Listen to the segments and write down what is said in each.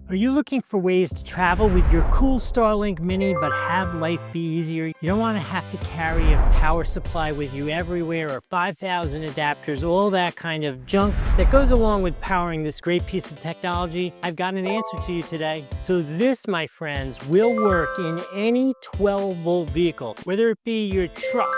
Are you looking for ways to travel with your cool Starlink Mini but have life be easier? You don't want to have to carry a power supply with you everywhere or 5,000 adapters, all that kind of junk that goes along with powering this great piece of technology. I've got an answer to you today. So this, my friends, will work in any 12-volt vehicle, whether it be your truck,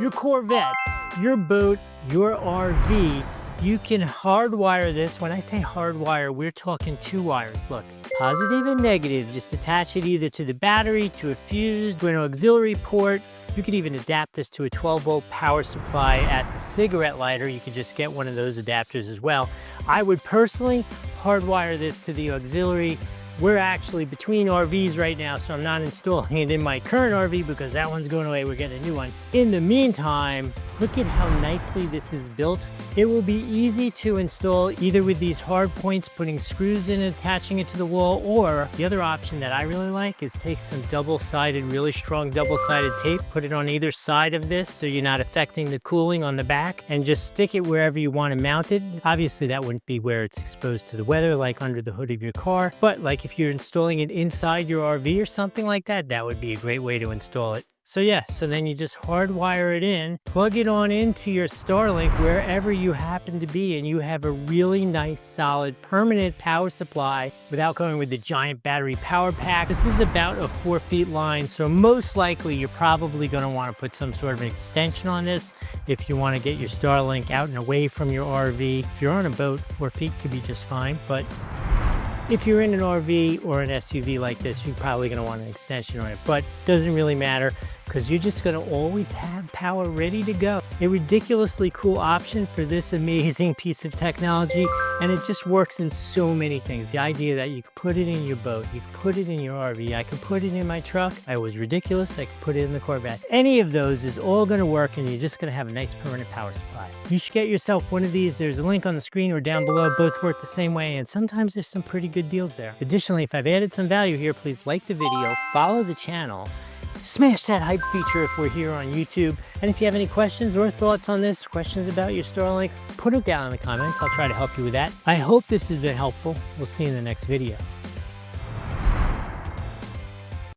your Corvette, your boat, your RV. You can hardwire this. When I say hardwire, we're talking two wires. Look, positive and negative. Just attach it either to the battery, to a fuse, to an auxiliary port. You could even adapt this to a 12-volt power supply at the cigarette lighter. You could just get one of those adapters as well. I would personally hardwire this to the auxiliary. We're actually between RVs right now, so I'm not installing it in my current RV because that one's going away. We're getting a new one. In the meantime, look at how nicely this is built. It will be easy to install either with these hard points, putting screws in and attaching it to the wall, or the other option that I really like is take some double-sided, really strong double-sided tape, put it on either side of this so you're not affecting the cooling on the back, and just stick it wherever you want to mount it. Obviously, that wouldn't be where it's exposed to the weather, like under the hood of your car, but like if you're installing it inside your RV or something like that, that would be a great way to install it. So yeah, so then you just hardwire it in, plug it on into your Starlink wherever you happen to be, and you have a really nice, solid, permanent power supply without going with the giant battery power pack. This is about a 4 feet line, so most likely you're probably going to want to put some sort of an extension on this if you want to get your Starlink out and away from your RV. If you're on a boat, 4 feet could be just fine, but if you're in an RV or an SUV like this, you're probably going to want an extension on it, but it doesn't really matter because you're just going to always have power ready to go. A ridiculously cool option for this amazing piece of technology, and it just works in so many things. The idea that you could put it in your boat, you could put it in your RV, I could put it in my truck. I was ridiculous, I could put it in the Corvette. Any of those is all going to work, and you're just going to have a nice permanent power supply. You should get yourself one of these. There's a link on the screen or down below. Both work the same way, and sometimes there's some pretty good deals there. Additionally, if I've added some value here, please like the video, follow the channel, smash that hype feature if we're here on YouTube. And if you have any questions or thoughts on this, questions about your Starlink, put it down in the comments. I'll try to help you with that. I hope this has been helpful. We'll see you in the next video.